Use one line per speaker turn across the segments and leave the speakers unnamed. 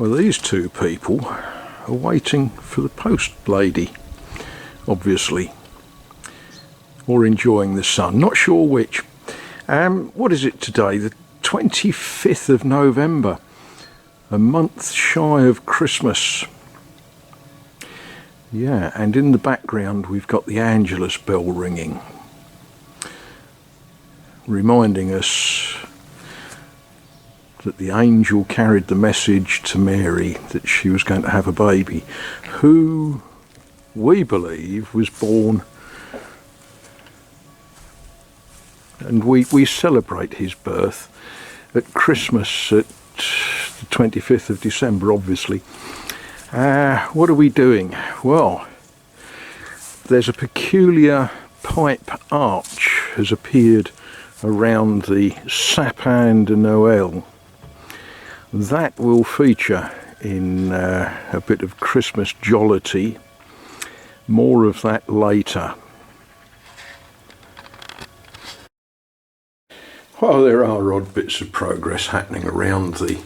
Well, these two people are waiting for the post lady, obviously, or enjoying the sun, not sure which. What is it today? The 25th of November, a month shy of Christmas. Yeah, and in the background we've got the Angelus bell ringing, reminding us that the angel carried the message to Mary that she was going to have a baby, who we believe was born, and we celebrate his birth at Christmas at the 25th of December, obviously. What are we doing? Well, there's a peculiar pipe arch has appeared around the Sapin de Noël. That will feature in a bit of Christmas jollity. More of that later. Well, there are odd bits of progress happening around the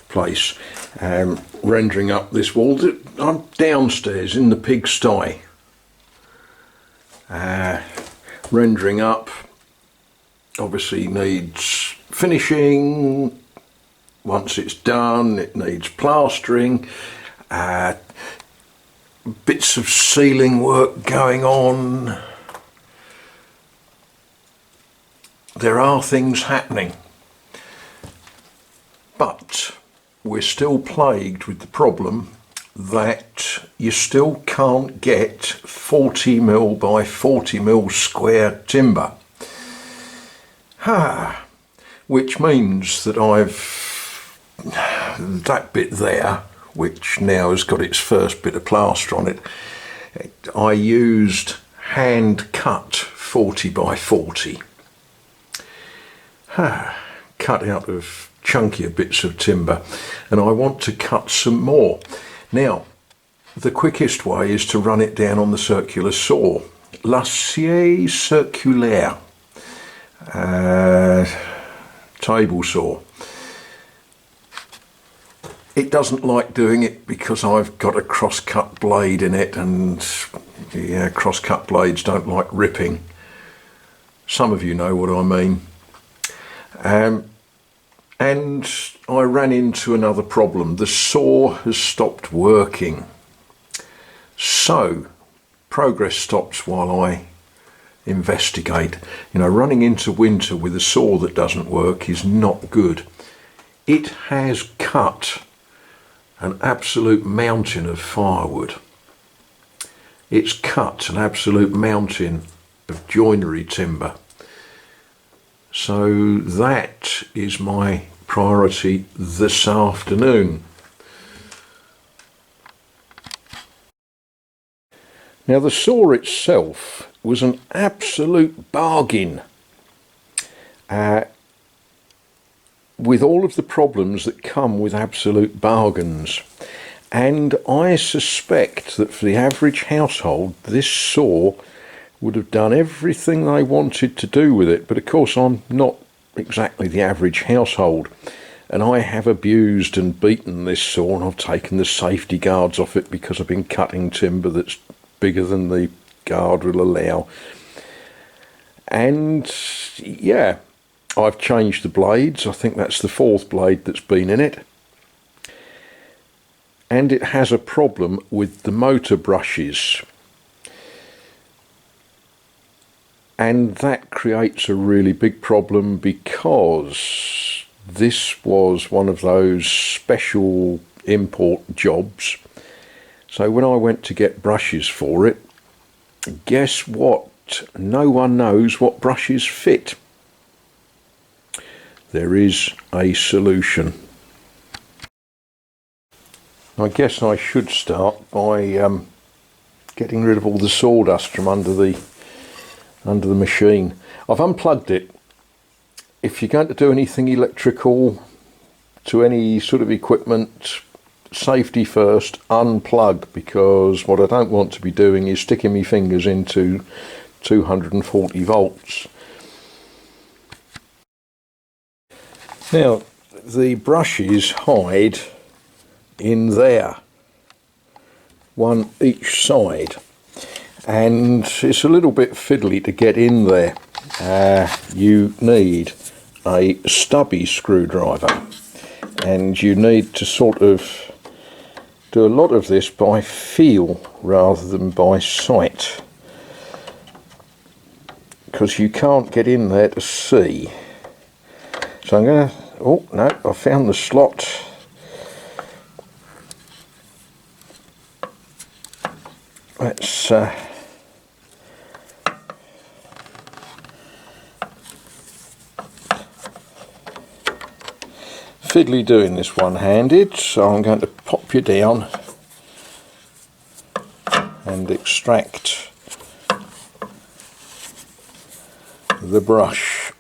place. Rendering up this wall. I'm downstairs in the pigsty. Rendering up obviously needs finishing. Once it's done, it needs plastering, bits of ceiling work going on. There are things happening, but we're still plagued with the problem that you still can't get 40mm by 40mm square timber. Which means that that bit there, which now has got its first bit of plaster on it, I used hand cut 40 by 40. Cut out of chunkier bits of timber, and I want to cut some more. Now, the quickest way is to run it down on the circular saw. La scie circulaire table saw. It doesn't like doing it because I've got a cross-cut blade in it, and yeah, cross-cut blades don't like ripping. Some of you know what I mean. And I ran into another problem. The saw has stopped working. So, progress stops while I investigate. You know, running into winter with a saw that doesn't work is not good. It has cut an absolute mountain of firewood. It's cut an absolute mountain of joinery timber. So that is my priority this afternoon. Now, the saw itself was an absolute bargain, with all of the problems that come with absolute bargains. And I suspect that for the average household, this saw would have done everything they wanted to do with it. But of course, I'm not exactly the average household, and I have abused and beaten this saw, and I've taken the safety guards off it because I've been cutting timber that's bigger than the guard will allow. And yeah, I've changed the blades. I think that's the fourth blade that's been in it. And it has a problem with the motor brushes. And that creates a really big problem because this was one of those special import jobs. So when I went to get brushes for it, guess what? No one knows what brushes fit. There is a solution. I guess I should start by getting rid of all the sawdust from under the machine. I've unplugged it. If you're going to do anything electrical to any sort of equipment, safety first, unplug, because what I don't want to be doing is sticking my fingers into 240 volts. Now, the brushes hide in there, one each side, and it's a little bit fiddly to get in there. You need a stubby screwdriver, and you need to sort of do a lot of this by feel rather than by sight, because you can't get in there to see. So I'm going to, oh no, I found the slot. Let's fiddly doing this one-handed, so I'm going to pop you down and extract the brush.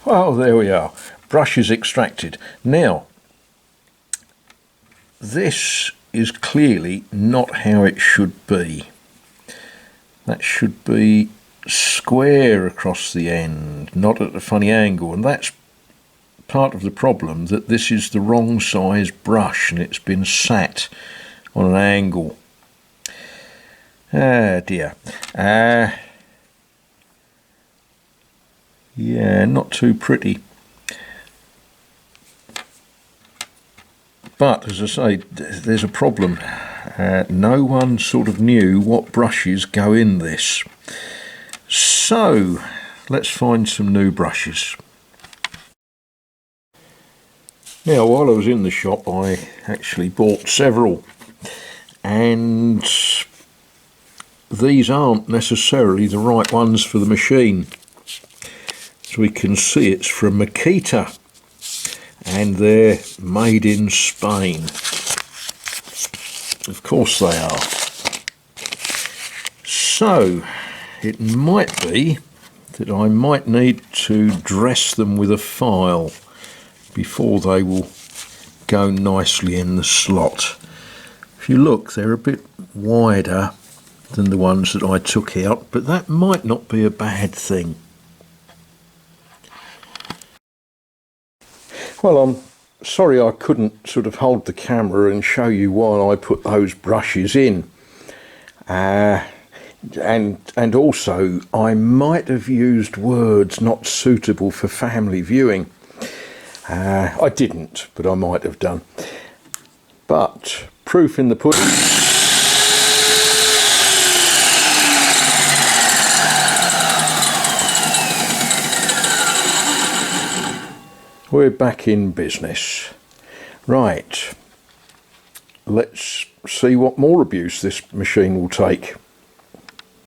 Well, there we are. Brush is extracted. Now, this is clearly not how it should be. That should be square across the end, not at a funny angle, and that's part of the problem, that this is the wrong size brush and it's been sat on an angle. Ah dear. Yeah, not too pretty. But as I say, there's a problem. No one sort of knew what brushes go in this. So let's find some new brushes. Now, while I was in the shop, I actually bought several, and these aren't necessarily the right ones for the machine. As we can see, it's from Makita, and they're made in Spain. Of course they are. So it might be that I might need to dress them with a file before they will go nicely in the slot. If you look, they're a bit wider than the ones that I took out, but that might not be a bad thing. Well, I'm sorry I couldn't sort of hold the camera and show you while I put those brushes in. And also, I might have used words not suitable for family viewing. I didn't, but I might have done. But proof in the pudding. We're back in business. Right, let's see what more abuse this machine will take.